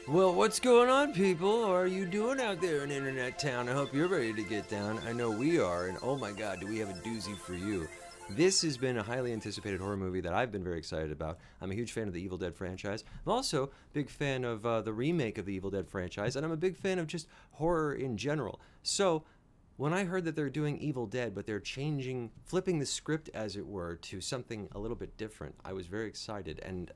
Well, what's going on, people? How are you doing out there in Internet Town? I hope you're ready to get down. I know we are, and oh my god, do we have a doozy for you. This has been a highly anticipated horror movie that I've been very excited about. I'm a huge fan of the Evil Dead franchise. I'm also a big fan of the remake of the Evil Dead franchise, and I'm a big fan of just horror in general. So, when I heard that they're doing Evil Dead, but they're flipping the script, as it were, to something a little bit different, I was very excited. And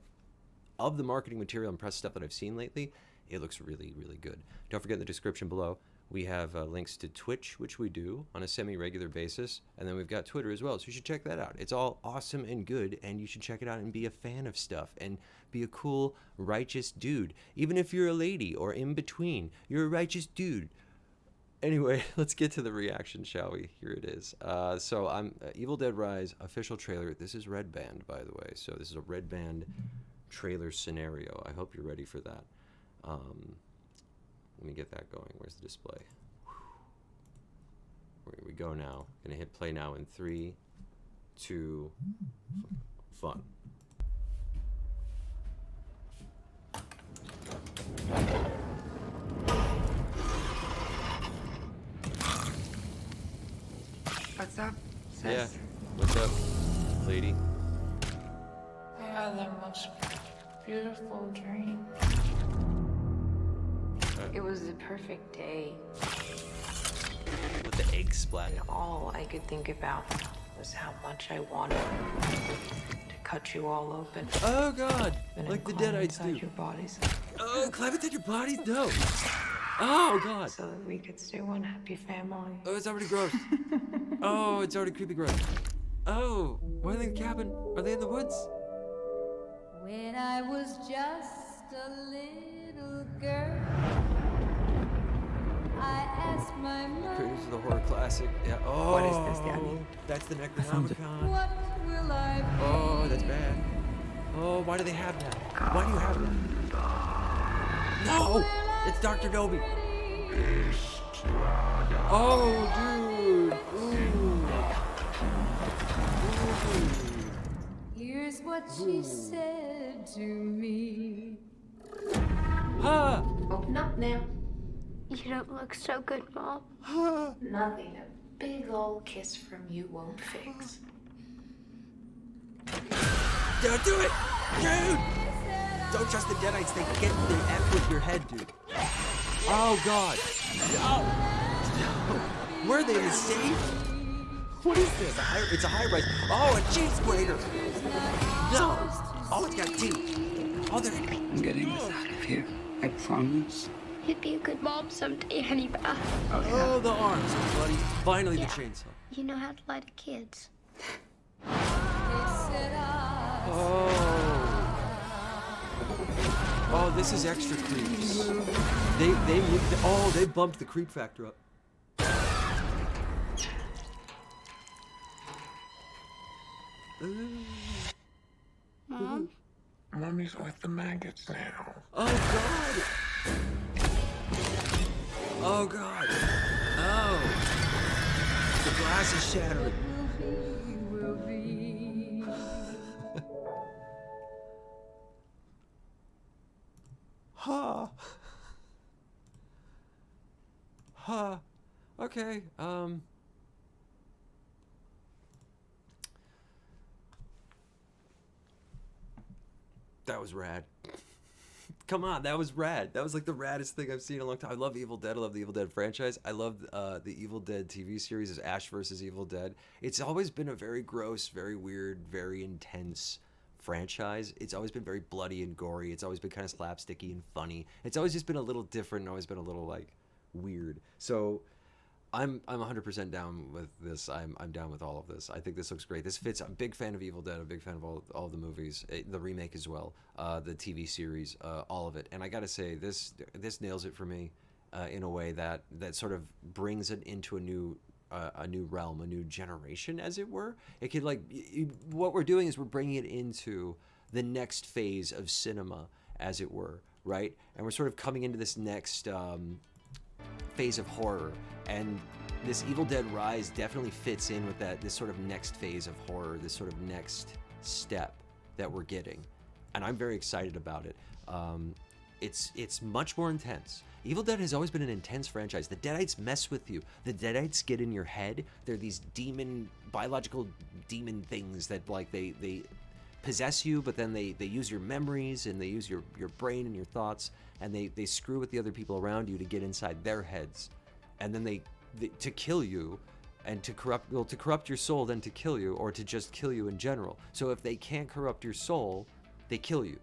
of the marketing material and press stuff that I've seen lately, it looks really, really good. Don't forget in the description below, we have links to Twitch, which we do on a semi-regular basis, and then we've got Twitter as well, so you should check that out. It's all awesome and good, and you should check it out and be a fan of stuff, and be a cool, righteous dude. Even if you're a lady or in between, you're a righteous dude. Anyway, let's get to the reaction, shall we? Here it is. So I'm Evil Dead Rise official trailer. This is Red Band, by the way, so this is a Red Band trailer scenario. I hope you're ready for that. Let me get that going. Where's the display? Here we go now. Gonna hit play now in 3, 2, fun. What's up, sis? Yeah. What's up, lady? I had the most beautiful dream. It was the perfect day. With the egg splat. And all I could think about was how much I wanted to cut you all open. Oh god! And Like the climb Deadites inside do. your bodies. Oh, climb inside your bodies? No! Oh god! So that we could stay one happy family. Oh, it's already gross. Oh, it's already creepy gross. Oh, why are they in the cabin? Are they in the woods? When I was just a little girl, I asked my Creators of mother, the horror classic. Yeah. Oh, What is this, Daddy? That's the found it. Necronomicon. what will I be? Oh, that's bad. Oh, why do they have that? Why do you have that? No! It's Dr. Dobie. Oh, dude. Ooh. Here's what she said to me. Ha! Open up now. You don't look so good, Mom. Ha! Nothing a big old kiss from you won't fix. Don't do it! Dude! Don't trust the Deadites. They get the F with your head, dude. Oh, God. No! No! Where are they in the safe? What is this? It's a high-rise. Oh, a cheese grater! No! Oh, it's got teeth. Oh, they're... I'm getting this out of here. I promise. You'd be a good mom someday, honey bath. Oh, yeah. Oh, the arms, buddy. Finally, Yeah. the chainsaw. You know how to lie to kids. Oh. Oh, this is extra creeps. They bumped the creep factor up. Mom? Mommy's with the maggots now. Oh god. Oh god. Oh. The glass is shattering. Will be. Ha. Ha. Okay. That was rad. Come on, that was rad. That was like the raddest thing I've seen in a long time. I love Evil Dead. I love the Evil Dead franchise. I love the Evil Dead TV series as Ash versus Evil Dead. It's always been a very gross, very weird, very intense franchise. It's always been very bloody and gory. It's always been kind of slapsticky and funny. It's always just been a little different and always been a little like weird. So I'm 100% down with this. I'm down with all of this. I think this looks great. This fits. I'm a big fan of Evil Dead. I'm a big fan of all of the movies, the remake as well, the TV series, all of it. And I gotta say, this nails it for me in a way that sort of brings it into a new realm, a new generation, as it were. It could what we're doing is we're bringing it into the next phase of cinema, as it were, right? And we're sort of coming into this next phase of horror, and this Evil Dead Rise definitely fits in with this sort of next phase of horror, this sort of next step that we're getting, and I'm very excited about it. it's much more intense. Evil Dead has always been an intense franchise. The Deadites mess with you. The Deadites get in your head. They're these biological demon things that like they possess you, but then they use your memories and they use your brain and your thoughts, and they screw with the other people around you to get inside their heads, and then they to kill you and to corrupt your soul, then to kill you, or to just kill you in general. So if they can't corrupt your soul, they kill you.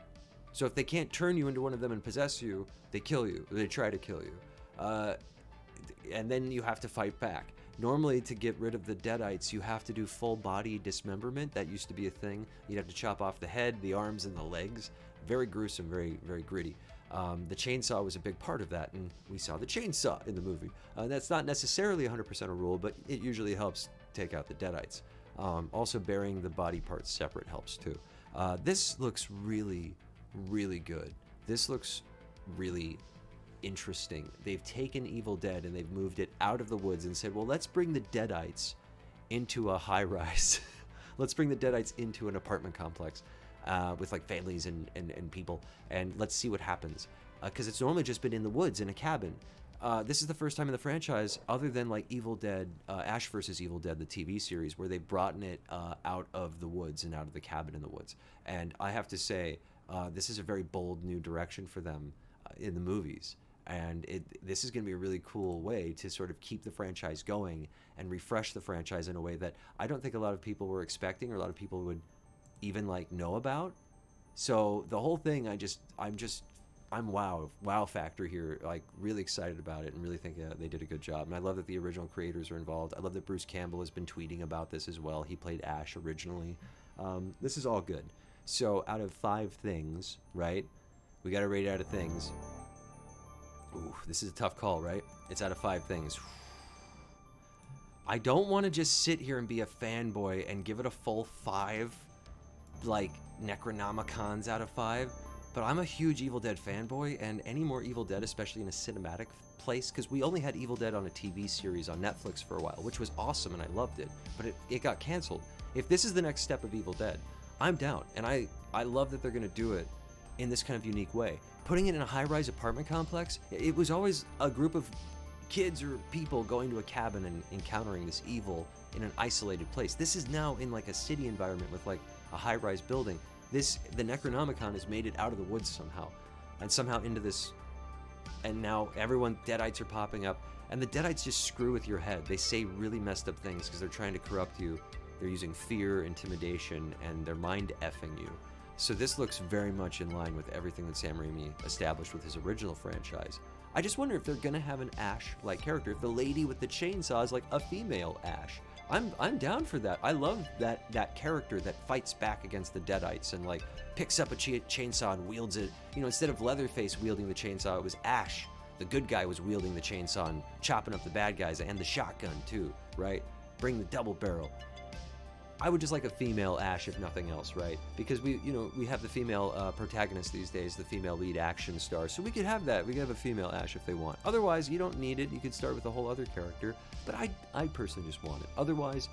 So if they can't turn you into one of them and possess you, they kill you. They try to kill you. And then you have to fight back. Normally, to get rid of the Deadites, you have to do full body dismemberment. That used to be a thing. You'd have to chop off the head, the arms, and the legs. Very gruesome, very, very gritty. The chainsaw was a big part of that, and we saw the chainsaw in the movie. That's not necessarily 100% a rule, but it usually helps take out the Deadites. Also, burying the body parts separate helps too. This looks really, really good. This looks really interesting. They've taken Evil Dead and they've moved it out of the woods and said, well, let's bring the Deadites into a high-rise. Let's bring the Deadites into an apartment complex with like families and people, and let's see what happens. Because it's normally just been in the woods in a cabin. This is the first time in the franchise, other than like Evil Dead, Ash vs. Evil Dead, the TV series, where they've brought it out of the woods and out of the cabin in the woods. And I have to say, this is a very bold new direction for them in the movies. And this is going to be a really cool way to sort of keep the franchise going and refresh the franchise in a way that I don't think a lot of people were expecting, or a lot of people would even like know about. So the whole thing, I'm wow factor here, like really excited about it and really think they did a good job. And I love that the original creators are involved. I love that Bruce Campbell has been tweeting about this as well. He played Ash originally. This is all good. So out of 5 things, right? We got to rate it out of things. Ooh, this is a tough call, right? It's out of 5 things. I don't want to just sit here and be a fanboy and give it a full 5, like Necronomicons out of 5. But I'm a huge Evil Dead fanboy, and any more Evil Dead, especially in a cinematic place, because we only had Evil Dead on a TV series on Netflix for a while, which was awesome and I loved it, but it got canceled. If this is the next step of Evil Dead, I'm down, and I love that they're going to do it in this kind of unique way. Putting it in a high-rise apartment complex, it was always a group of kids or people going to a cabin and encountering this evil in an isolated place. This is now in like a city environment with like a high-rise building. The Necronomicon has made it out of the woods somehow, and somehow into this, and now Deadites are popping up, and the Deadites just screw with your head. They say really messed up things because they're trying to corrupt you. They're using fear, intimidation, and they're mind effing you. So this looks very much in line with everything that Sam Raimi established with his original franchise. I just wonder if they're gonna have an Ash-like character, if the lady with the chainsaw is like a female Ash. I'm down for that. I love that character that fights back against the Deadites and like picks up a chainsaw and wields it. You know, instead of Leatherface wielding the chainsaw, it was Ash, the good guy, was wielding the chainsaw and chopping up the bad guys, and the shotgun too, right? Bring the double barrel. I would just like a female Ash, if nothing else, right? Because we have the female protagonist these days, the female lead action star, so we could have that. We could have a female Ash if they want. Otherwise, you don't need it. You could start with a whole other character, but I personally just want it. Otherwise,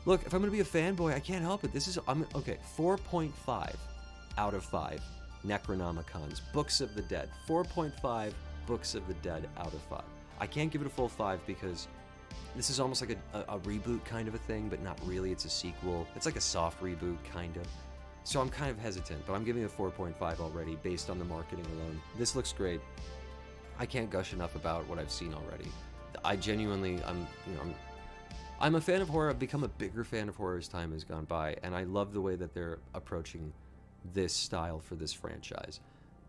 look, if I'm gonna be a fanboy, I can't help it. Okay, 4.5 out of 5 Necronomicons, Books of the Dead. 4.5 Books of the Dead out of 5. I can't give it a full 5 because this is almost like a reboot kind of a thing, but not really. It's a sequel. It's like a soft reboot, kind of. So I'm kind of hesitant, but I'm giving it a 4.5 already based on the marketing alone. This looks great. I can't gush enough about what I've seen already. I genuinely, I'm a fan of horror. I've become a bigger fan of horror as time has gone by, and I love the way that they're approaching this style for this franchise.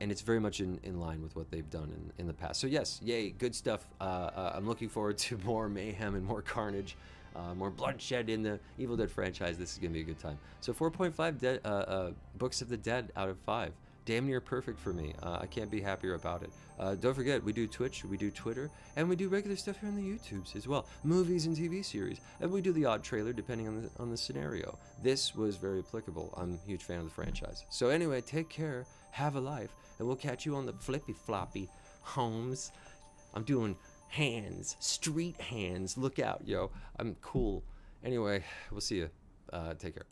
And it's very much in line with what they've done in the past. So yes, yay, good stuff. I'm looking forward to more mayhem and more carnage, more bloodshed in the Evil Dead franchise. This is going to be a good time. So 4.5 Books of the Dead out of 5. Damn near perfect for me. I can't be happier about it. Don't forget, we do Twitch, we do Twitter, and we do regular stuff here on the YouTubes as well. Movies and TV series. And we do the odd trailer depending on the scenario. This was very applicable. I'm a huge fan of the franchise. So anyway, take care, have a life, and we'll catch you on the flippy floppy, Holmes. I'm doing hands, street hands. Look out, yo. I'm cool. Anyway, we'll see you. Take care.